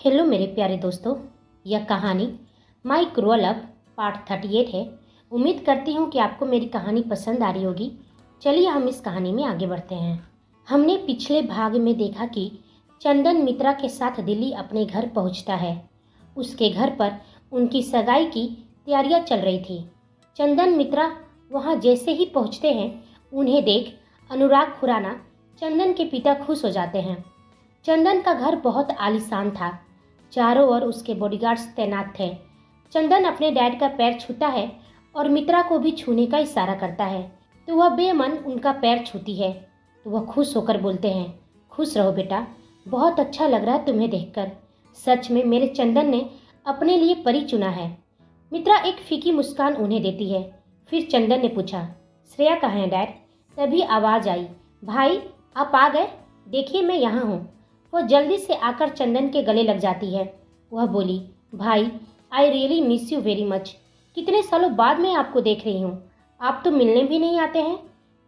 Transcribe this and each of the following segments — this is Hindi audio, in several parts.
हेलो मेरे प्यारे दोस्तों, यह कहानी माई क्रूअल लव पार्ट 38 है। उम्मीद करती हूँ कि आपको मेरी कहानी पसंद आ रही होगी। चलिए हम इस कहानी में आगे बढ़ते हैं। हमने पिछले भाग में देखा कि चंदन मित्रा के साथ दिल्ली अपने घर पहुँचता है। उसके घर पर उनकी सगाई की तैयारियाँ चल रही थी। चंदन मित्रा वहाँ जैसे ही पहुँचते हैं, उन्हें देख अनुराग खुराना चंदन के पिता खुश हो जाते हैं। चंदन का घर बहुत आलीशान था। चारों ओर उसके बॉडीगार्ड्स तैनात थे। चंदन अपने डैड का पैर छूता है और मित्रा को भी छूने का इशारा करता है, तो वह बेमन उनका पैर छूती है। तो वह खुश होकर बोलते हैं, खुश रहो बेटा, बहुत अच्छा लग रहा है तुम्हें देखकर। सच में मेरे चंदन ने अपने लिए परी चुना है। मित्रा एक फीकी मुस्कान उन्हें देती है। फिर चंदन ने पूछा, श्रेया कहाँ है डैड? तभी आवाज़ आई, भाई आप आ गए, देखिए मैं यहाँ हूँ। वह जल्दी से आकर चंदन के गले लग जाती है। वह बोली, भाई I really miss you very much. कितने सालों बाद मैं आपको देख रही हूँ, आप तो मिलने भी नहीं आते हैं।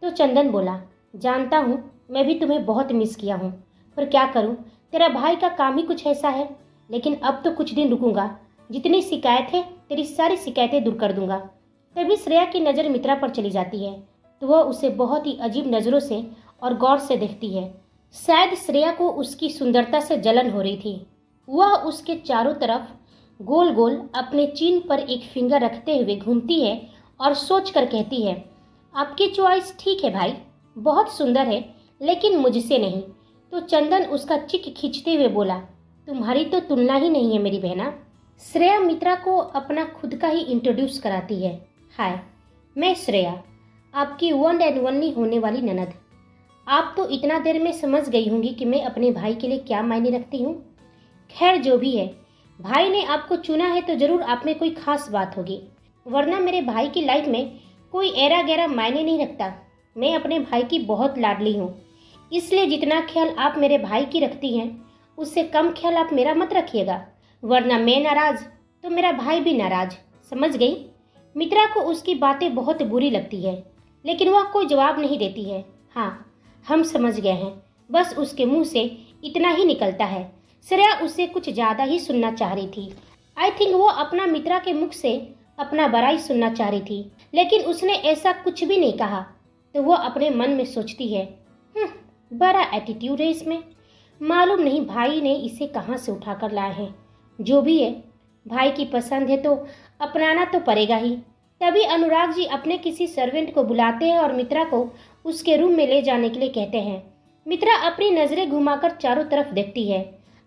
तो चंदन बोला, जानता हूँ मैं भी तुम्हें बहुत मिस किया हूँ, पर क्या करूँ, तेरा भाई का काम ही कुछ ऐसा है। लेकिन अब तो कुछ दिन रुकूंगा, जितनी शिकायत है तेरी सारी शिकायतें दूर कर दूंगा। तभी श्रेया की नज़र मित्रा पर चली जाती है, तो वह उसे बहुत ही अजीब नज़रों से और गौर से देखती है। शायद श्रेया को उसकी सुंदरता से जलन हो रही थी। वह उसके चारों तरफ गोल गोल अपने चीन पर एक फिंगर रखते हुए घूमती है और सोच कर कहती है, आपकी चॉइस ठीक है भाई, बहुत सुंदर है, लेकिन मुझसे नहीं। तो चंदन उसका चिक खींचते हुए बोला, तुम्हारी तो तुलना ही नहीं है मेरी बहना। श्रेया मित्रा को अपना खुद का ही इंट्रोड्यूस कराती है। हाय, मैं श्रेया, आपकी वन एंड ओनली होने वाली ननद। आप तो इतना देर में समझ गई होंगी कि मैं अपने भाई के लिए क्या मायने रखती हूँ। खैर जो भी है, भाई ने आपको चुना है तो जरूर आप में कोई खास बात होगी, वरना मेरे भाई की लाइफ में कोई ऐरा गैरा मायने नहीं रखता। मैं अपने भाई की बहुत लाडली हूँ, इसलिए जितना ख्याल आप मेरे भाई की रखती हैं, उससे कम ख्याल आप मेरा मत रखिएगा, वरना मैं नाराज तो मेरा भाई भी नाराज। समझ गई? मित्रा को उसकी बातें बहुत बुरी लगती है, लेकिन वह कोई जवाब नहीं देती है। हाँ, हम समझ गए हैं, बस उसके मुंह से इतना ही निकलता है। श्रेया उससे कुछ ज़्यादा ही सुनना चाह रही थी। आई थिंक वो अपना मित्रा के मुख से अपना बड़ाई सुनना चाह रही थी, लेकिन उसने ऐसा कुछ भी नहीं कहा। तो वो अपने मन में सोचती है, बड़ा एटीट्यूड है इसमें, मालूम नहीं भाई ने इसे कहाँ से उठा कर लाए हैं। जो भी है, भाई की पसंद है तो अपनाना तो पड़ेगा ही। तभी अनुराग जी अपने किसी सर्वेंट को बुलाते हैं और मित्रा को उसके रूम में ले जाने के लिए कहते हैं। मित्रा अपनी नज़रें घुमाकर चारों तरफ देखती है।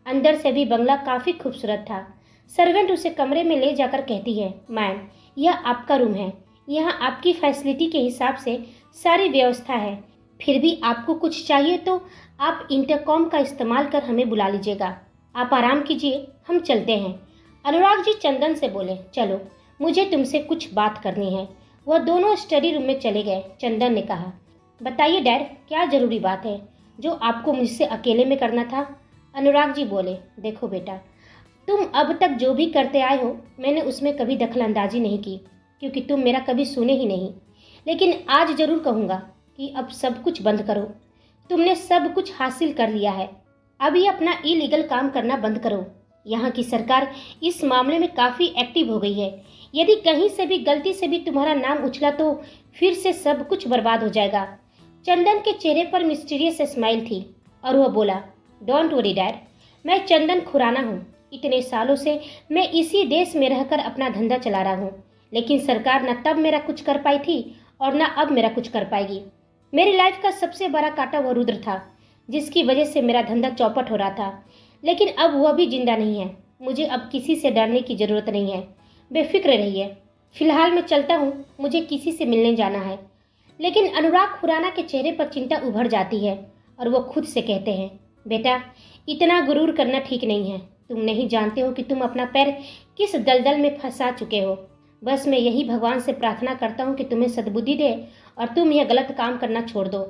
अंदर से भी बंगला काफ़ी खूबसूरत था। सर्वेंट उसे कमरे में ले जाकर कहती है, मैम यह आपका रूम है, यहाँ आपकी फैसिलिटी के हिसाब से सारी व्यवस्था है। फिर भी आपको कुछ चाहिए तो आप इंटरकॉम का इस्तेमाल कर हमें बुला लीजिएगा। आप आराम कीजिए, हम चलते हैं। अनुराग जी चंदन से बोले, चलो मुझे तुमसे कुछ बात करनी है। वह दोनों स्टडी रूम में चले गए। चंदन ने कहा, बताइए डैड, क्या ज़रूरी बात है जो आपको मुझसे अकेले में करना था? अनुराग जी बोले, देखो बेटा, तुम अब तक जो भी करते आए हो मैंने उसमें कभी दखल अंदाजी नहीं की, क्योंकि तुम मेरा कभी सुने ही नहीं। लेकिन आज ज़रूर कहूँगा कि अब सब कुछ बंद करो। तुमने सब कुछ हासिल कर लिया है, अभी अपना इलीगल काम करना बंद करो। यहाँ की सरकार इस मामले में काफ़ी एक्टिव हो गई है। यदि कहीं से भी गलती से भी तुम्हारा नाम उछला तो फिर से सब कुछ बर्बाद हो जाएगा। चंदन के चेहरे पर मिस्टीरियस स्माइल थी और वह बोला, डोंट वरी डैड, मैं चंदन खुराना हूँ। इतने सालों से मैं इसी देश में रहकर अपना धंधा चला रहा हूँ, लेकिन सरकार न तब मेरा कुछ कर पाई थी और न अब मेरा कुछ कर पाएगी। मेरी लाइफ का सबसे बड़ा कांटा वह रुद्र था, जिसकी वजह से मेरा धंधा चौपट हो रहा था, लेकिन अब वह भी जिंदा नहीं है। मुझे अब किसी से डरने की ज़रूरत नहीं है, बेफिक्र रहिए। फिलहाल मैं चलता हूँ, मुझे किसी से मिलने जाना है। लेकिन अनुराग खुराना के चेहरे पर चिंता उभर जाती है और वो खुद से कहते हैं, बेटा इतना गुरूर करना ठीक नहीं है। तुम नहीं जानते हो कि तुम अपना पैर किस दलदल में फंसा चुके हो। बस मैं यही भगवान से प्रार्थना करता हूँ कि तुम्हें सद्बुद्धि दे और तुम यह गलत काम करना छोड़ दो।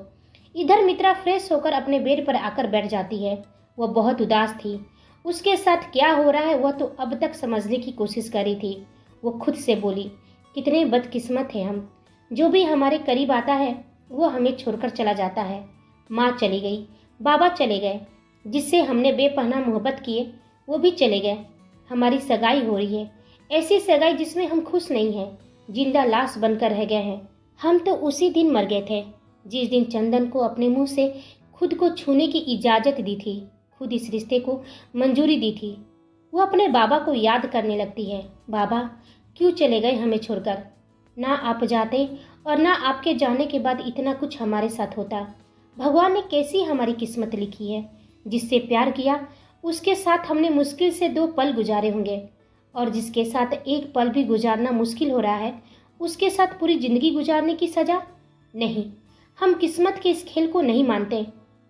इधर मित्रा फ्रेश होकर अपने बेड पर आकर बैठ जाती है। वह बहुत उदास थी। उसके साथ क्या हो रहा है वह तो अब तक समझने की कोशिश कर रही थी। वो खुद से बोली, कितने बदकिस्मत हैं हम, जो भी हमारे करीब आता है वो हमें छोड़कर चला जाता है। माँ चली गई, बाबा चले गए, जिससे हमने बेपनाह मोहब्बत किए वो भी चले गए। हमारी सगाई हो रही है, ऐसी सगाई जिसमें हम खुश नहीं हैं, जिंदा लाश बनकर रह गए हैं। हम तो उसी दिन मर गए थे जिस दिन चंदन को अपने मुंह से खुद को छूने की इजाज़त दी थी, खुद इस रिश्ते को मंजूरी दी थी। वो अपने बाबा को याद करने लगती है। बाबा क्यों चले गए हमें छोड़कर? ना आप जाते और ना आपके जाने के बाद इतना कुछ हमारे साथ होता। भगवान ने कैसी हमारी किस्मत लिखी है। जिससे प्यार किया उसके साथ हमने मुश्किल से 2 पल गुजारे होंगे, और जिसके साथ एक पल भी गुजारना मुश्किल हो रहा है उसके साथ पूरी जिंदगी गुजारने की सजा? नहीं, हम किस्मत के इस खेल को नहीं मानते।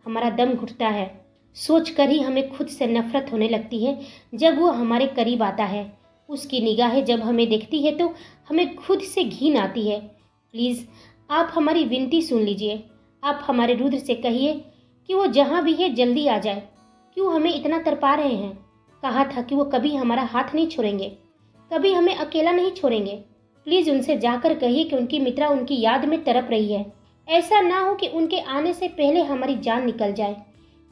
हमारा दम घुटता है, सोच कर ही हमें खुद से नफरत होने लगती है। जब वो हमारे करीब आता है, उसकी निगाहें जब हमें देखती है तो हमें खुद से घिन आती है। प्लीज़ आप हमारी विनती सुन लीजिए। आप हमारे रुद्र से कहिए कि वो जहाँ भी है जल्दी आ जाए। क्यों हमें इतना तड़पा रहे हैं? कहा था कि वो कभी हमारा हाथ नहीं छोड़ेंगे, कभी हमें अकेला नहीं छोड़ेंगे। प्लीज़ उनसे जाकर कहिए कि उनकी मित्रा उनकी याद में तड़प रही है। ऐसा ना हो कि उनके आने से पहले हमारी जान निकल जाए।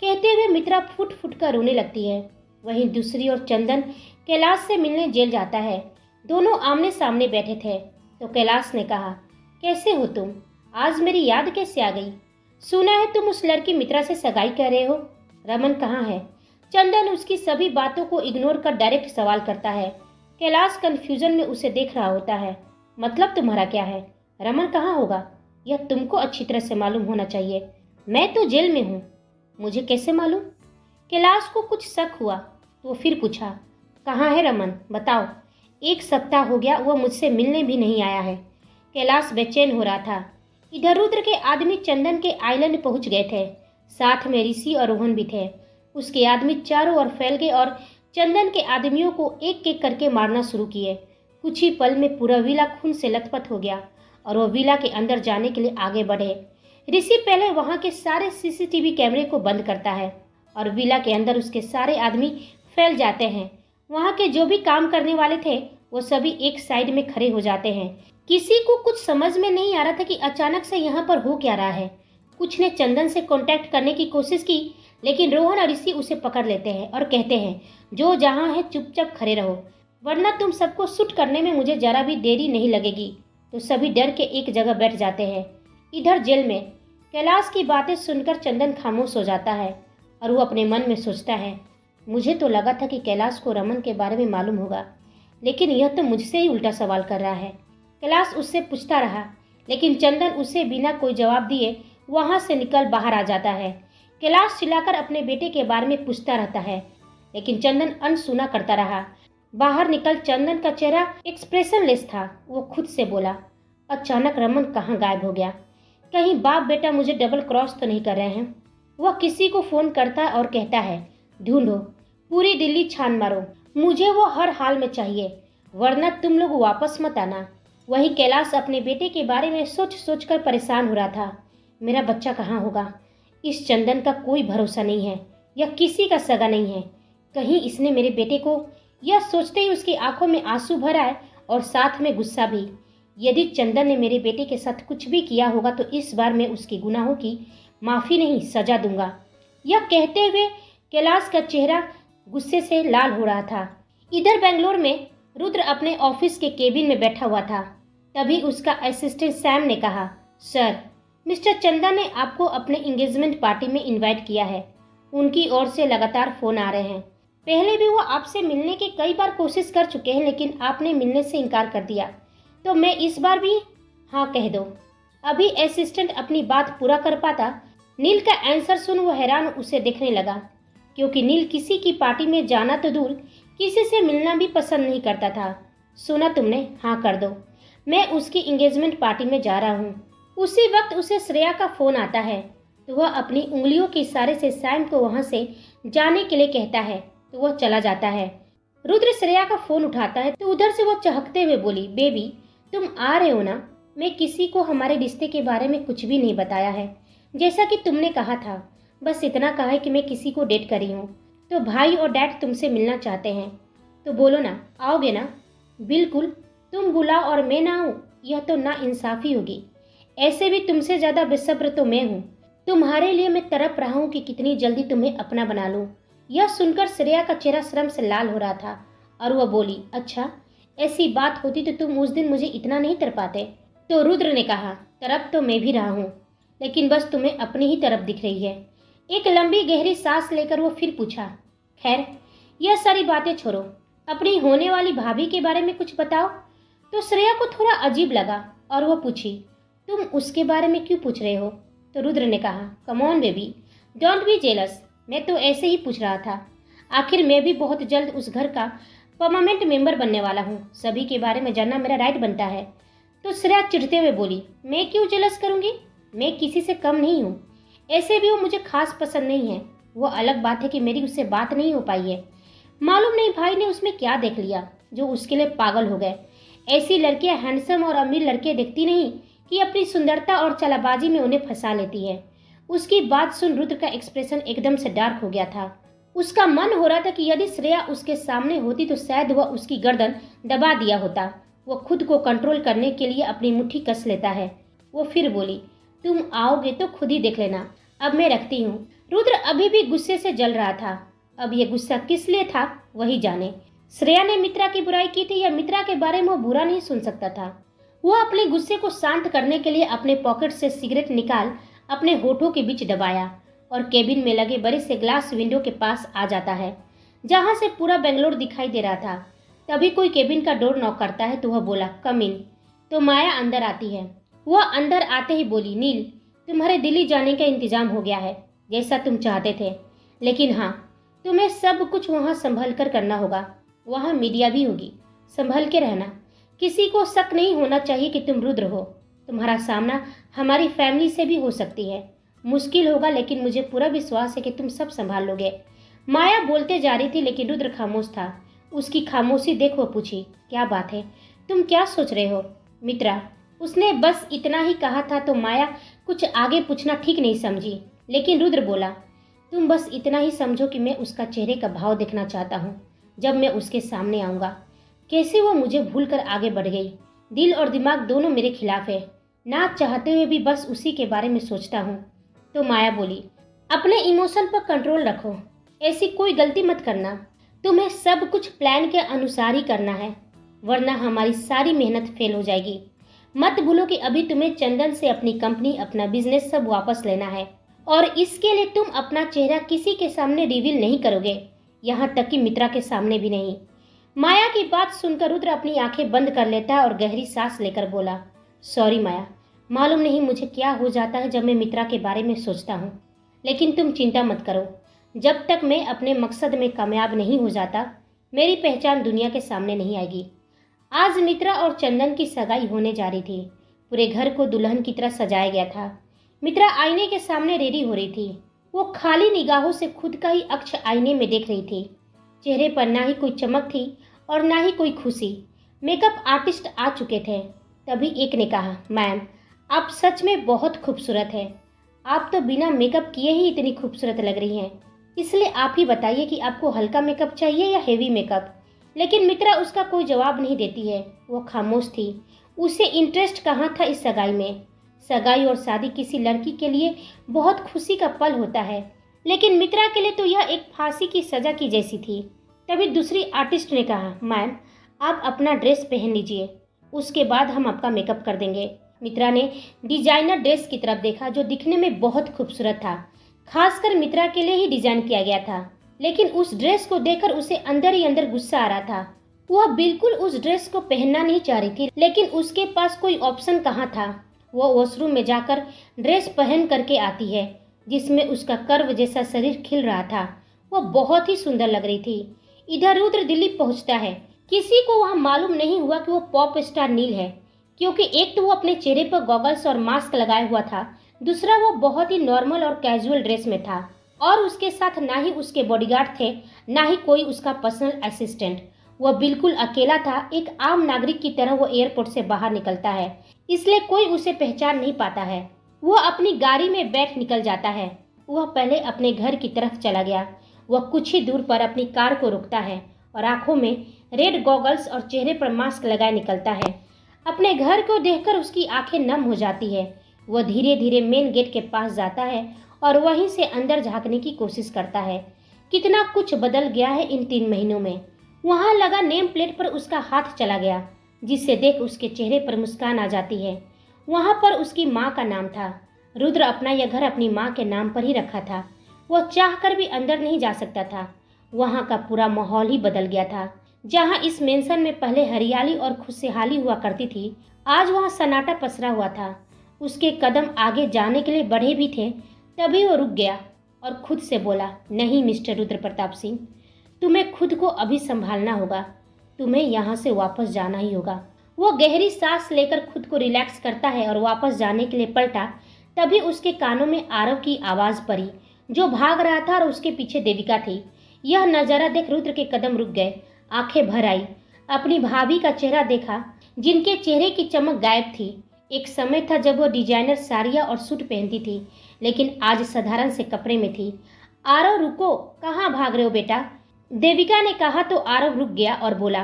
कहते हुए मित्रा फुट फुट कर रोने लगती है। वहीं दूसरी ओर चंदन कैलाश से मिलने जेल जाता है। दोनों आमने सामने बैठे थे तो कैलाश ने कहा, कैसे हो तुम? आज मेरी याद कैसे आ गई? सुना है तुम उस लड़की मित्रा से सगाई कर रहे हो। रमन कहाँ है? चंदन उसकी सभी बातों को इग्नोर कर डायरेक्ट सवाल करता है। कैलाश कंफ्यूजन में उसे देख रहा होता है। मतलब तुम्हारा क्या है? रमन कहाँ होगा यह तुमको अच्छी तरह से मालूम होना चाहिए। मैं तो जेल में हूँ। मुझे कैसे मालूम? कैलाश को कुछ शक हुआ तो फिर पूछा, कहाँ है रमन? बताओ। 1 सप्ताह हो गया, वह मुझसे मिलने भी नहीं आया है। कैलाश बेचैन हो रहा था। इधर रुद्र के आदमी चंदन के आइलैंड पहुंच गए थे। साथ में ऋषि और रोहन भी थे। उसके आदमी चारों ओर फैल गए और चंदन के आदमियों को एक एक करके मारना शुरू किए। कुछ ही पल में पूरा विला खून से लथपथ हो गया और वह विला के अंदर जाने के लिए आगे बढ़े। ऋषि पहले वहां के सारे सीसीटीवी कैमरे को बंद करता है और विला के अंदर उसके सारे आदमी फैल जाते हैं। वहां के जो भी काम करने वाले थे वो सभी एक साइड में खड़े हो जाते हैं। किसी को कुछ समझ में नहीं आ रहा था कि अचानक से यहाँ पर हो क्या रहा है। कुछ ने चंदन से कांटेक्ट करने की कोशिश की, लेकिन रोहन और ऋषि उसे पकड़ लेते हैं और कहते हैं, जो जहाँ है चुपचाप खड़े रहो, वरना तुम सबको शूट करने में मुझे जरा भी देरी नहीं लगेगी। तो सभी डर के एक जगह बैठ जाते हैं। इधर जेल में कैलाश की बातें सुनकर चंदन खामोश हो जाता है और वो अपने मन में सोचता है, मुझे तो लगा था कि कैलाश को रमन के बारे में मालूम होगा, लेकिन यह तो मुझसे ही उल्टा सवाल कर रहा है। कैलाश उससे पूछता रहा, लेकिन चंदन उसे बिना कोई जवाब दिए वहां से निकल बाहर आ जाता है। कैलाश चिल्लाकर अपने बेटे के बारे में पूछता रहता है, लेकिन चंदन अनसुना करता रहा। बाहर निकल चंदन का चेहरा एक्सप्रेशनलेस था। वो खुद से बोला, अचानक रमन कहाँ गायब हो गया? कहीं बाप बेटा मुझे डबल क्रॉस तो नहीं कर रहे हैं? वह किसी को फोन करता और कहता है, ढूंढो, पूरी दिल्ली छान मारो, मुझे वो हर हाल में चाहिए, वरना तुम लोग वापस मत आना। वही कैलाश अपने बेटे के बारे में सोच सोच कर परेशान हो रहा था। मेरा बच्चा कहाँ होगा? इस चंदन का कोई भरोसा नहीं है, यह किसी का सगा नहीं है। कहीं इसने मेरे बेटे को? यह सोचते ही उसकी आंखों में आंसू भर आए और साथ में गुस्सा भी। यदि चंदन ने मेरे बेटे के साथ कुछ भी किया होगा तो इस बार मैं उसके गुनाहों की माफ़ी नहीं, सजा दूंगा। यह कहते हुए कैलाश का चेहरा गुस्से से लाल हो रहा था। इधर बेंगलोर में रुद्र अपने ऑफिस के केबिन में बैठा हुआ था। तभी उसका असिस्टेंट सैम ने कहा, सर, मिस्टर चंदन ने आपको अपने एंगेजमेंट पार्टी में इनवाइट किया है। उनकी ओर से लगातार फ़ोन आ रहे हैं। पहले भी वो आपसे मिलने की कई बार कोशिश कर चुके हैं, लेकिन आपने मिलने से इनकार कर दिया, तो मैं इस बार भी हाँ कह दो। अभी असिस्टेंट अपनी बात पूरा कर पाता, नील का आंसर सुन वो हैरान उसे देखने लगा, क्योंकि नील किसी की पार्टी में जाना तो दूर, किसी से मिलना भी पसंद नहीं करता था। सुना तुमने, हाँ कर दो, मैं उसकी एंगेजमेंट पार्टी में जा रहा हूँ। उसी वक्त उसे श्रेया का फ़ोन आता है तो वह अपनी उंगलियों के इशारे से सैम को वहाँ से जाने के लिए कहता है तो वह चला जाता है। रुद्र श्रेया का फ़ोन उठाता है तो उधर से वो चहकते हुए बोली, बेबी तुम आ रहे हो ना? मैं किसी को हमारे रिश्ते के बारे में कुछ भी नहीं बताया है, जैसा कि तुमने कहा था। बस इतना कहा है कि मैं किसी को डेट करी हूँ, तो भाई और डैड तुमसे मिलना चाहते हैं, तो बोलो ना, आओगे ना? बिल्कुल, तुम बुलाओ और मैं ना आऊँ, यह तो ना इंसाफी होगी। ऐसे भी तुमसे ज़्यादा बेसब्र तो मैं हूँ। तुम्हारे लिए मैं तड़प रहा हूँ कि कितनी जल्दी तुम्हें अपना बना लूँ। यह सुनकर श्रेया का चेहरा शर्म से लाल हो रहा था और वह बोली, अच्छा ऐसी बात होती तो तुम उस दिन मुझे इतना नहीं तड़पाते। तो रुद्र ने कहा, तरफ तो मैं भी रहा हूँ, लेकिन बस तुम्हें अपनी ही तरफ दिख रही है। एक लंबी गहरी सांस लेकर वो फिर पूछा, खैर यह सारी बातें छोड़ो, अपनी होने वाली भाभी के बारे में कुछ बताओ। तो श्रेया को थोड़ा अजीब लगा और वह पूछी, तुम उसके बारे में क्यों पूछ रहे हो? तो रुद्र ने कहा, come on baby, don't be jealous, मैं तो ऐसे ही पूछ रहा था। आखिर मैं भी बहुत जल्द उस घर का परमानेंट मेंबर बनने वाला हूँ, सभी के बारे में जानना मेरा राइट बनता है। तो श्रेया चिढ़ते हुए बोली, मैं क्यों जेलस करूंगी? मैं किसी से कम नहीं हूँ, ऐसे भी वो मुझे खास पसंद नहीं है। वो अलग बात है कि मेरी उससे बात नहीं हो पाई है। मालूम नहीं भाई ने उसमें क्या देख लिया जो उसके लिए पागल हो गए। ऐसी लड़कियां हैंडसम और अमीर लड़के देखती नहीं कि अपनी सुंदरता और चालाबाजी में उन्हें फंसा लेती है। उसकी बात सुन रुद्र का एक्सप्रेशन एकदम से डार्क हो गया था। उसका मन हो रहा था कि यदि श्रेया उसके सामने होती तो शायद वह उसकी गर्दन दबा दिया होता। वो खुद को कंट्रोल करने के लिए अपनी मुट्ठी कस लेता है। वो फिर बोली, तुम आओगे तो खुद ही देख लेना, अब मैं रखती हूँ। रुद्र अभी भी गुस्से से जल रहा था। अब ये गुस्सा किस लिए था वही जाने। श्रेया ने मित्रा की बुराई की थी या मित्रा के बारे में वो बुरा नहीं सुन सकता था। वह अपने गुस्से को शांत करने के लिए अपने पॉकेट से सिगरेट निकाल अपने होठों के बीच दबाया और केबिन में लगे बड़े से ग्लास विंडो के पास आ जाता है, जहां से पूरा बेंगलोर दिखाई दे रहा था। तभी कोई केबिन का डोर नॉक करता है तो वह बोला, कम इन। तो माया अंदर आती है। वह अंदर आते ही बोली, नील, तुम्हारे दिल्ली जाने का इंतजाम हो गया है, जैसा तुम चाहते थे, लेकिन हाँ, तुम्हें सब कुछ वहाँ संभल कर करना होगा। वहाँ मीडिया भी होगी, संभल के रहना। किसी को शक नहीं होना चाहिए कि तुम रुद्र हो। तुम्हारा सामना हमारी फैमिली से भी हो सकती है, मुश्किल होगा, लेकिन मुझे पूरा विश्वास है कि तुम सब संभाल लोगे। माया बोलते जा रही थी लेकिन रुद्र खामोश था। उसकी खामोशी देख वो पूछी, क्या बात है, तुम क्या सोच रहे हो? मित्रा, उसने बस इतना ही कहा था तो माया कुछ आगे पूछना ठीक नहीं समझी, लेकिन रुद्र बोला, तुम बस इतना ही समझो कि मैं उसका चेहरे का भाव देखना चाहता हूँ जब मैं उसके सामने आऊँगा। कैसे वो मुझे भूलकर आगे बढ़ गई। दिल और दिमाग दोनों मेरे खिलाफ है, ना चाहते हुए भी बस उसी के बारे में सोचता हूँ। तो माया बोली, अपने इमोशन पर कंट्रोल रखो, ऐसी कोई गलती मत करना। तुम्हें सब कुछ प्लान के अनुसार ही करना है, वरना हमारी सारी मेहनत फेल हो जाएगी। मत भूलो कि अभी तुम्हें चंदन से अपनी कंपनी, अपना बिजनेस सब वापस लेना है, और इसके लिए तुम अपना चेहरा किसी के सामने रिवील नहीं करोगे, यहाँ तक कि मित्रा के सामने भी नहीं। माया की बात सुनकर रुद्र अपनी आंखें बंद कर लेता है और गहरी सांस लेकर बोला, सॉरी माया, मालूम नहीं मुझे क्या हो जाता है जब मैं मित्रा के बारे में सोचता हूँ, लेकिन तुम चिंता मत करो, जब तक मैं अपने मकसद में कामयाब नहीं हो जाता मेरी पहचान दुनिया के सामने नहीं आएगी। आज मित्रा और चंदन की सगाई होने जा रही थी। पूरे घर को दुल्हन की तरह सजाया गया था। मित्रा आईने के सामने रेडी हो रही थी। वो खाली निगाहों से खुद का ही अक्ष आईने में देख रही थी। चेहरे पर ना ही कोई चमक थी और ना ही कोई खुशी। मेकअप आर्टिस्ट आ चुके थे। तभी एक ने कहा, मैम, आप सच में बहुत खूबसूरत हैं। आप तो बिना मेकअप किए ही इतनी खूबसूरत लग रही हैं। इसलिए आप ही बताइए कि आपको हल्का मेकअप चाहिए या हेवी मेकअप। लेकिन मित्रा उसका कोई जवाब नहीं देती है। वो खामोश थी। उसे इंटरेस्ट कहाँ था इस सगाई में। सगाई और शादी किसी लड़की के लिए बहुत खुशी का पल होता है, लेकिन मित्रा के लिए तो यह एक फांसी की सजा की जैसी थी। तभी दूसरी आर्टिस्ट ने कहा, मैम, आप अपना ड्रेस पहन लीजिए, उसके बाद हम आपका मेकअप कर देंगे। मित्रा ने डिजाइनर ड्रेस की तरफ देखा जो दिखने में बहुत खूबसूरत था, खासकर मित्रा के लिए ही डिजाइन किया गया था। लेकिन उस ड्रेस को देखकर उसे अंदर ही अंदर गुस्सा आ रहा था। वह बिल्कुल उस ड्रेस को पहनना नहीं चाह रही थी, लेकिन उसके पास कोई ऑप्शन कहाँ था। वो वॉशरूम में जाकर ड्रेस पहन करके आती है, जिसमें उसका कर्व जैसा शरीर खिल रहा था। वह बहुत ही सुंदर लग रही थी। इधर रुद्र दिल्ली पहुंचता है। किसी को वह मालूम नहीं हुआ कि वो पॉप स्टार नील है, क्योंकि एक तो वो अपने चेहरे पर गॉगल्स और मास्क लगाए हुआ था, दूसरा वो बहुत ही नॉर्मल और कैजुअल ड्रेस में था, और उसके साथ ना ही उसके बॉडीगार्ड थे, ना ही कोई उसका पर्सनल असिस्टेंट। वह बिल्कुल अकेला था। एक आम नागरिक की तरह वो एयरपोर्ट से बाहर निकलता है, इसलिए कोई उसे पहचान नहीं पाता है। वह अपनी गाड़ी में बैठ निकल जाता है। वह पहले अपने घर की तरफ चला गया। वह कुछ ही दूर पर अपनी कार को रुकता है और आंखों में रेड गॉगल्स और चेहरे पर मास्क लगाए निकलता है। अपने घर को देखकर उसकी आंखें नम हो जाती है। वह धीरे धीरे मेन गेट के पास जाता है और वहीं से अंदर झांकने की कोशिश करता है। कितना कुछ बदल गया है इन 3 महीनों में। वहां लगा नेम प्लेट पर उसका हाथ चला गया, जिसे देख उसके चेहरे पर मुस्कान आ जाती है। वहां पर उसकी माँ का नाम था। रुद्र अपना यह घर अपनी माँ के नाम पर ही रखा था। वह चाहकर भी अंदर नहीं जा सकता था। वहां का पूरा माहौल ही बदल गया था। जहां इस मेंशन में पहले हरियाली और खुशहाली हुआ करती थी, आज वहां सन्नाटा पसरा हुआ था। उसके कदम आगे जाने के लिए बढ़े भी थे, तभी वो रुक गया और खुद से बोला, नहीं मिस्टर रुद्र प्रताप सिंह, तुम्हें खुद को अभी संभालना होगा। तुम्हें यहाँ से वापस जाना ही होगा। वो गहरी सांस लेकर खुद को रिलैक्स करता है और वापस जाने के लिए पलटा। तभी उसके कानों में आरव की आवाज़ पड़ी, जो भाग रहा था, और उसके पीछे देविका थी। यह नज़ारा देख रुद्र के कदम रुक गए, आंखें भर आई। अपनी भाभी का चेहरा देखा, जिनके चेहरे की चमक गायब थी। एक समय था जब वो डिजाइनर साड़ियाँ और सूट पहनती थी, लेकिन आज साधारण से कपड़े में थी। आरव रुको, कहाँ भाग रहे हो बेटा? देविका ने कहा तो आरव रुक गया और बोला,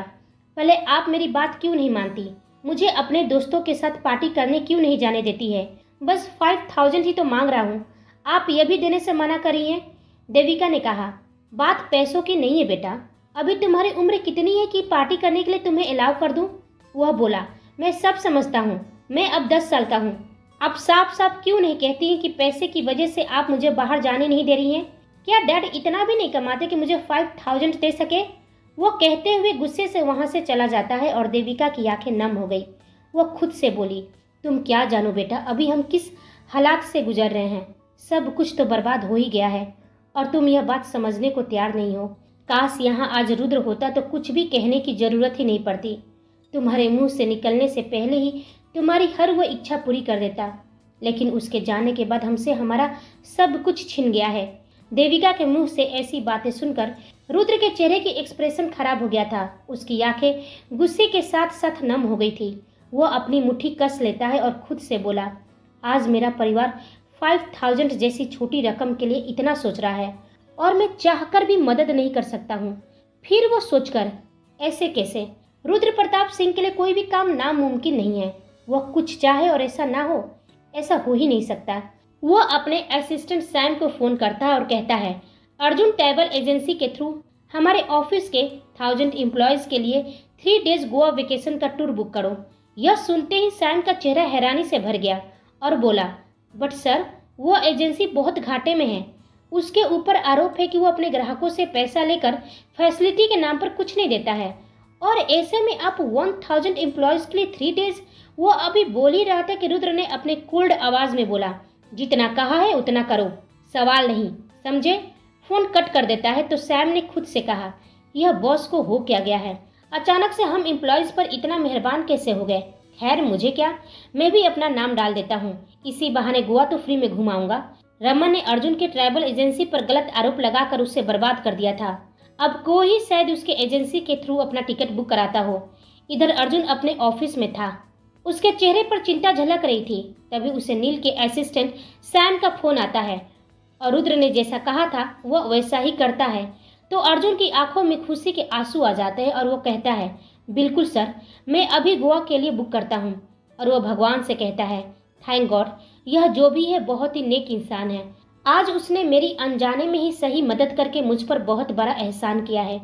पहले आप मेरी बात क्यों नहीं मानती? मुझे अपने दोस्तों के साथ पार्टी करने क्यों नहीं जाने देती है? बस 5000 ही तो मांग रहा हूँ, आप ये भी देने से मना कर रही हैं। देविका ने कहा, बात पैसों की नहीं है बेटा, अभी तुम्हारी उम्र कितनी है कि पार्टी करने के लिए तुम्हें अलाउ कर दूं? वह बोला, मैं सब समझता हूँ, मैं अब 10 साल का हूँ। आप साफ साफ क्यों नहीं कहती हैं कि पैसे की वजह से आप मुझे बाहर जाने नहीं दे रही हैं? क्या डैड इतना भी नहीं कमाते कि मुझे 5000 दे सके? वो कहते हुए गुस्से से वहाँ से चला जाता है और देविका की आंखें नम हो गई। वो खुद से बोली, तुम क्या जानो बेटा, अभी हम किस हालात से गुजर रहे हैं। सब कुछ तो बर्बाद हो ही गया है और तुम यह बात समझने को तैयार नहीं हो। काश यहाँ आज रुद्र होता तो कुछ भी कहने की जरूरत ही नहीं पड़ती। तुम्हारे मुंह से निकलने से पहले ही तुम्हारी हर वह इच्छा पूरी कर देता, लेकिन उसके जाने के बाद हमसे हमारा सब कुछ छिन गया है। देविका के मुंह से ऐसी बातें सुनकर रुद्र के चेहरे की एक्सप्रेशन खराब हो गया था। उसकी आंखें गुस्से के साथ साथ नम हो गई थी। वो अपनी मुट्ठी कस लेता है और खुद से बोला, आज मेरा परिवार 5000 जैसी छोटी रकम के लिए इतना सोच रहा है और मैं चाहकर भी मदद नहीं कर सकता हूँ। फिर वो सोचकर, ऐसे कैसे? रुद्र प्रताप सिंह के लिए कोई भी काम नामुमकिन नहीं है। वह कुछ चाहे और ऐसा ना हो, ऐसा हो ही नहीं सकता। वो अपने असिस्टेंट सैम को फोन करता है और कहता है, अर्जुन ट्रैवल एजेंसी के थ्रू हमारे ऑफिस के 1000 एम्प्लॉयज के लिए 3 डेज गोवा वेकेशन का टूर बुक करो। यह सुनते ही सैम का चेहरा हैरानी से भर गया और बोला, बट सर, वो एजेंसी बहुत घाटे में है। उसके ऊपर आरोप है कि वो अपने ग्राहकों से पैसा लेकर फैसिलिटी के नाम पर कुछ नहीं देता है, और ऐसे में आप 1000 एम्प्लॉयज के लिए 3 डेज। वो अभी बोल ही रहा था कि रुद्र ने अपने कोल्ड आवाज में बोला, जितना कहा है उतना करो, सवाल नहीं, समझे? फोन कट कर देता है तो सैम ने खुद से कहा, यह बॉस को हो क्या गया है? अचानक से हम एम्प्लॉयज पर इतना मेहरबान कैसे हो गए? खैर मुझे क्या, मैं भी अपना नाम डाल देता हूँ, इसी बहाने गोवा तो फ्री में घुमाऊंगा। रमन ने अर्जुन के ट्रैवल एजेंसी पर गलत आरोप लगाकर उसे बर्बाद कर दिया था। अब कोई ही शायद उसके एजेंसी के थ्रू अपना टिकट बुक कराता हो। इधर अर्जुन अपने ऑफिस में था, उसके चेहरे पर चिंता झलक रही थी। तभी उसे नील के असिस्टेंट सैम का फोन आता है और रुद्र ने जैसा कहा था वह वैसा ही करता है तो अर्जुन की आंखों में खुशी के आंसू आ जाते हैं और वो कहता है, बिल्कुल सर, मैं अभी गोवा के लिए बुक करता हूँ। और वो भगवान से कहता है, थैंक गॉड, यह जो भी है बहुत ही नेक इंसान है। आज उसने मेरी अनजाने में ही सही मदद करके मुझ पर बहुत बड़ा एहसान किया है।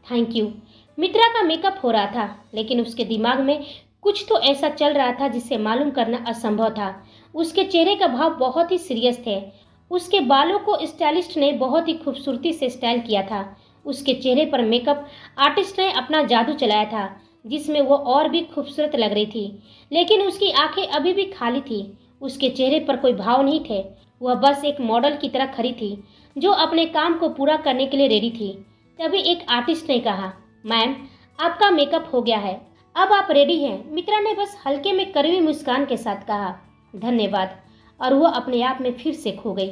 Thank you. मित्रा का मेकअप हो रहा था, लेकिन उसके दिमाग में कुछ तो ऐसा चल रहा था जिसे मालूम करना असंभव था। उसके चेहरे का भाव बहुत ही सीरियस थे। उसके बालों को स्टाइलिस्ट ने बहुत ही खूबसूरती से स्टाइल किया था। उसके चेहरे पर मेकअप आर्टिस्ट ने अपना जादू चलाया था, जिसमें वो और भी खूबसूरत लग रही थी। लेकिन उसकी आंखें अभी भी खाली थी। उसके चेहरे पर कोई भाव नहीं थे। वह बस एक मॉडल की तरह खड़ी थी, जो अपने काम को पूरा करने के लिए रेडी थी। तभी एक आर्टिस्ट ने कहा, मैम, आपका मेकअप हो गया है, अब आप रेडी हैं। मित्रा ने बस हल्के में कड़वी मुस्कान के साथ कहा, धन्यवाद, और वह अपने आप में फिर से खो गई।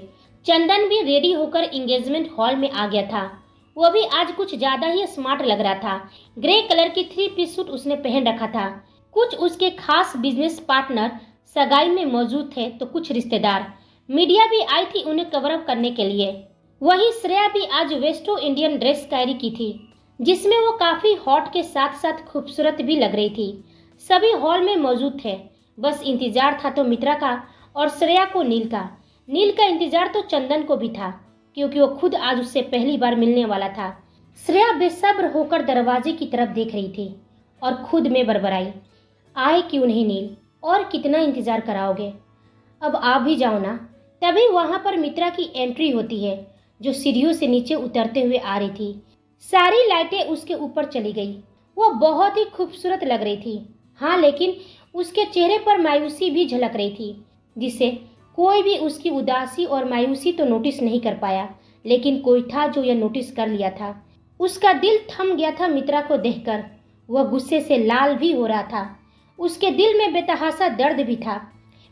चंदन भी रेडी होकर एंगेजमेंट हॉल में आ गया था। वह भी आज कुछ ज्यादा ही स्मार्ट लग रहा था। ग्रे कलर की 3 पीस सूट उसने पहन रखा था। कुछ उसके खास बिजनेस पार्टनर सगाई में मौजूद थे तो कुछ रिश्तेदार। मीडिया भी आई थी उन्हें कवर अप करने के लिए। वहीं श्रेया भी आज वेस्टो इंडियन ड्रेस कैरी की थी, जिसमें वो काफी हॉट के साथ साथ खूबसूरत भी लग रही थी। सभी हॉल में मौजूद थे, बस इंतजार था तो मित्रा का और श्रेया को नील का। नील का इंतजार तो चंदन को भी था। क्योंकि वो खुद आज उससे पहली बार मिलने वाला था। श्रेया बेसब्र होकर दरवाजे की तरफ देख रही थी और खुद में बड़बड़ाई, आए क्यों नहीं नील, और कितना इंतजार कराओगे, अब आ भी जाओ ना। तभी वहां पर मित्रा की एंट्री होती है, जो सीढ़ियों से नीचे उतरते हुए आ रही थी। सारी लाइटें उसके ऊपर चली गई। वो बहुत ही खूबसूरत लग रही थी, हाँ, लेकिन उसके चेहरे पर मायूसी भी झलक रही थी, जिसे कोई भी उसकी उदासी और मायूसी तो नोटिस नहीं कर पाया, लेकिन कोई था जो यह नोटिस कर लिया था। उसका दिल थम गया था मित्रा को देखकर। वह गुस्से से लाल भी हो रहा था। उसके दिल में बेतहासा दर्द भी था।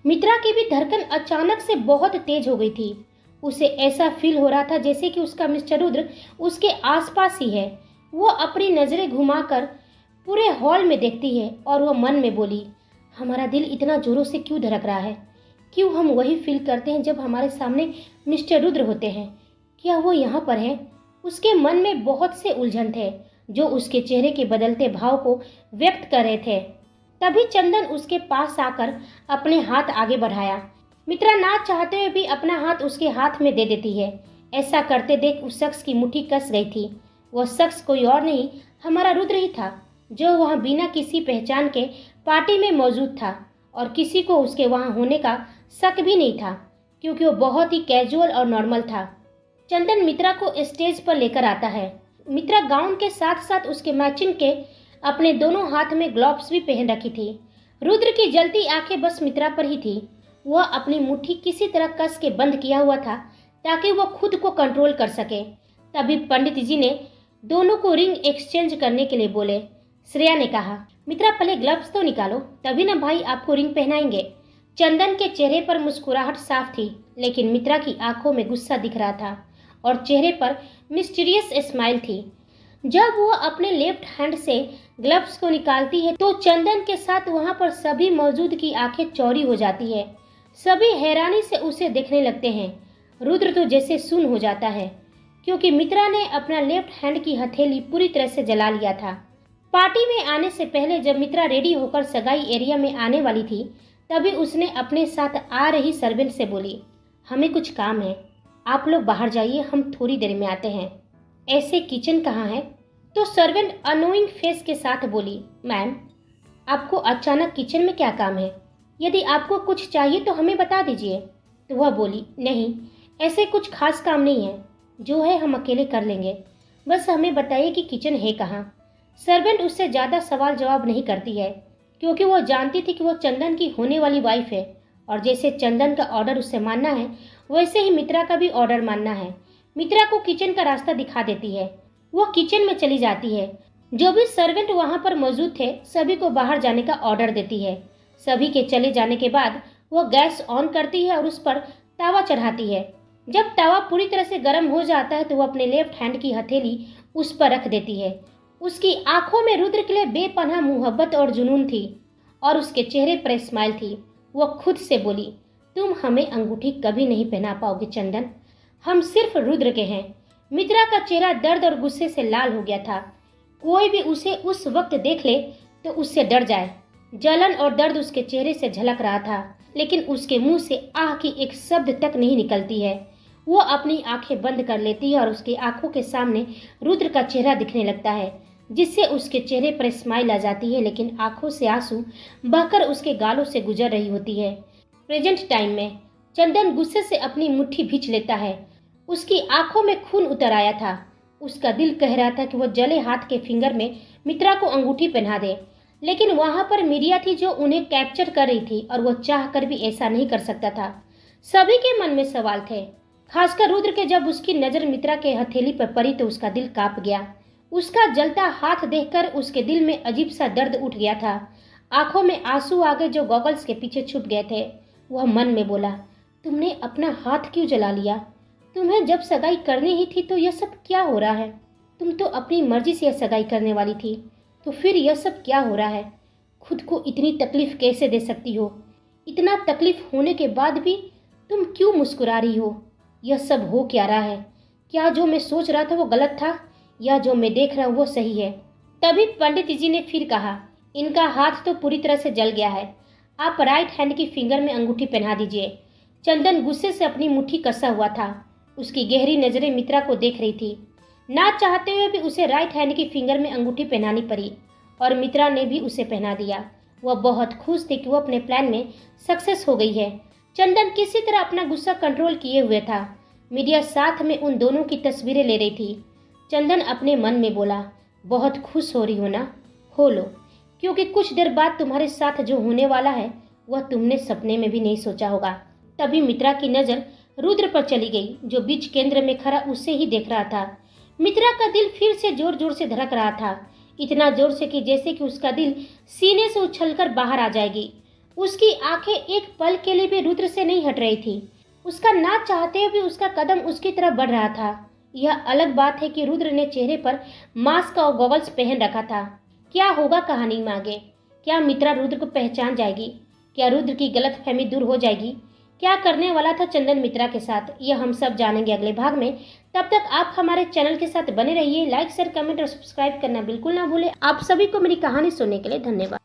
मित्रा की भी धड़कन अचानक से बहुत तेज हो गई थी। उसे ऐसा फील हो रहा था जैसे कि उसका मिस्टर रुद्र उसके आसपास ही है। वो अपनी नजरें घुमाकर पूरे हॉल में देखती है और वह मन में बोली, हमारा दिल इतना जोरों से क्यों धड़क रहा है? क्यों हम वही फील करते हैं जब हमारे सामने मिस्टर रुद्र होते हैं? क्या वो यहाँ पर है? उसके मन में बहुत से उलझन थे जो उसके चेहरे के बदलते भाव को व्यक्त कर रहे थे। तभी चंदन उसके पास आकर अपने हाथ आगे बढ़ाया। मित्रा ना चाहते हुए भी अपना हाथ उसके हाथ में दे देती है। ऐसा करते देख उस शख्स की मुट्ठी कस गई थी। वह शख्स कोई और नहीं, हमारा रुद्र ही था, जो वहां बिना किसी पहचान के पार्टी में मौजूद था और किसी को उसके वहां होने का शक भी नहीं था, क्योंकि वो बहुत ही कैजुअल और नॉर्मल था। चंदन मित्रा को स्टेज पर लेकर आता है। मित्रा गाउन के साथ साथ उसके मैचिंग के अपने दोनों हाथ में ग्लव्स भी पहन रखी थी। रुद्र की जलती आंखें बस मित्रा पर ही थी। वह अपनी मुट्ठी किसी तरह कस के बंद किया हुआ था ताकि वह खुद को कंट्रोल कर सके। तभी पंडित जी ने दोनों को रिंग एक्सचेंज करने के लिए बोले। श्रेया ने कहा, मित्रा पहले ग्लव्स तो निकालो, तभी ना भाई आपको रिंग पहनाएंगे। चंदन के चेहरे पर मुस्कुराहट साफ थी, लेकिन मित्रा की आंखों में गुस्सा दिख रहा था और चेहरे पर मिस्टीरियस स्माइल थी। जब वो अपने लेफ्ट हैंड से ग्लव्स को निकालती है तो चंदन के साथ वहां पर सभी मौजूद की आंखें चौड़ी हो जाती है। सभी हैरानी से उसे देखने लगते हैं। रुद्र तो जैसे सुन्न हो जाता है, क्योंकि मित्रा ने अपना लेफ्ट हैंड की हथेली पूरी तरह से जला लिया था। पार्टी में आने से पहले जब मित्रा रेडी होकर सगाई एरिया में आने वाली थी, तभी उसने अपने साथ आ रही सर्वेंट से बोली, हमें कुछ काम है, आप लोग बाहर जाइए, हम थोड़ी देर में आते हैं। ऐसे किचन कहाँ है? तो सर्वेंट अनोइंग फेस के साथ बोली, मैम आपको अचानक किचन में क्या काम है? यदि आपको कुछ चाहिए तो हमें बता दीजिए। तो वह बोली, नहीं ऐसे कुछ खास काम नहीं है, जो है हम अकेले कर लेंगे, बस हमें बताइए कि किचन है कहाँ। सर्वेंट उससे ज़्यादा सवाल जवाब नहीं करती है, क्योंकि वो जानती थी कि वो चंदन की होने वाली वाइफ है और जैसे चंदन का ऑर्डर उससे मानना है, वैसे ही मित्रा का भी ऑर्डर मानना है। मित्रा को किचन का रास्ता दिखा देती है। वो किचन में चली जाती है। जो भी सर्वेंट वहां पर मौजूद थे सभी को बाहर जाने का ऑर्डर देती है। सभी के चले जाने के बाद वो गैस ऑन करती है और उस पर तावा चढ़ाती है। जब तवा पूरी तरह से गर्म हो जाता है तो वो अपने लेफ्ट हैंड की हथेली उस पर रख देती है। उसकी आंखों में रुद्र के लिए बेपनाह मोहब्बत और जुनून थी और उसके चेहरे पर स्माइल थी। वो खुद से बोली, तुम हमें अंगूठी कभी नहीं पहना पाओगे चंदन, हम सिर्फ रुद्र के हैं। मित्रा का चेहरा दर्द और गुस्से से लाल हो गया था। कोई भी उसे उस वक्त देख ले तो उससे डर जाए। जलन और दर्द उसके चेहरे से झलक रहा था, लेकिन उसके मुंह से आह की एक शब्द तक नहीं निकलती है। वो अपनी आंखें बंद कर लेती है और उसकी आंखों के सामने रुद्र का चेहरा दिखने लगता है, जिससे उसके चेहरे पर स्माइल आ जाती है, लेकिन आंखों से आंसू बहकर उसके गालों से गुजर रही होती है। प्रेजेंट टाइम में चंदन गुस्से से अपनी मुट्ठी भींच लेता है। उसकी आंखों में खून उतर आया था। उसका दिल कह रहा था कि वो जले हाथ के फिंगर में मित्रा को अंगूठी पहना दे, लेकिन वहां पर मीडिया थी जो उन्हें कैप्चर कर रही थी और वो चाह कर भी ऐसा नहीं कर सकता था। सभी के मन में सवाल थे, खासकर रुद्र के। जब उसकी नजर मित्रा के हथेली पर पड़ी तो उसका दिल कांप गया। उसका जलता हाथ देखकर उसके दिल में अजीब सा दर्द उठ गया था। आंखों में आंसू आ गए जो गॉगल्स के पीछे छुप गए थे। वह मन में बोला, तुमने अपना हाथ क्यों जला लिया? तुम्हें जब सगाई करनी ही थी तो यह सब क्या हो रहा है? तुम तो अपनी मर्जी से यह सगाई करने वाली थी, तो फिर यह सब क्या हो रहा है? खुद को इतनी तकलीफ कैसे दे सकती हो? इतना तकलीफ होने के बाद भी तुम क्यों मुस्कुरा रही हो? यह सब हो क्या रहा है? क्या जो मैं सोच रहा था वो गलत था, या जो मैं देख रहा हूँ वो सही है? तभी पंडित जी ने फिर कहा, इनका हाथ तो पूरी तरह से जल गया है, आप राइट हैंड की फिंगर में अंगूठी पहना दीजिए। चंदन गुस्से से अपनी मुट्ठी कसा हुआ था। उसकी गहरी नजरें मित्रा को देख रही थी। ना चाहते हुए भी उसे राइट हैंड की फिंगर में अंगूठी पहनानी पड़ी और मित्रा ने भी उसे पहना दिया। वह बहुत खुश थी कि वह अपने प्लान में सक्सेस हो गई है। चंदन किसी तरह अपना गुस्सा कंट्रोल किए हुए था। मीडिया साथ में उन दोनों की तस्वीरें ले रही थी। चंदन अपने मन में बोला, बहुत खुश हो रही हो ना? हो लो, क्योंकि कुछ देर बाद तुम्हारे साथ जो होने वाला है वह तुमने सपने में भी नहीं सोचा होगा। तभी मित्रा की नजर रुद्र पर चली गई, जो बीच केंद्र में खड़ा उसे ही देख रहा था। मित्रा का दिल फिर से जोर जोर से धड़क रहा था, इतना जोर से कि जैसे कि उसका दिल सीने से उछलकर बाहर आ जाएगी। उसकी आंखें एक पल के लिए भी रुद्र से नहीं हट रही थी। उसका ना चाहते हुए भी उसका कदम उसकी तरफ बढ़ रहा था। यह अलग बात है कि रुद्र ने चेहरे पर मास्क और गॉगल्स पहन रखा था। क्या होगा कहानी में आगे? क्या मित्रा रुद्र को पहचान जाएगी? क्या रुद्र की गलतफहमी दूर हो जाएगी? क्या करने वाला था चंदन मित्रा के साथ, यह हम सब जानेंगे अगले भाग में। तब तक आप हमारे चैनल के साथ बने रहिए। लाइक शेयर कमेंट और सब्सक्राइब करना बिल्कुल ना भूलें। आप सभी को मेरी कहानी सुनने के लिए धन्यवाद।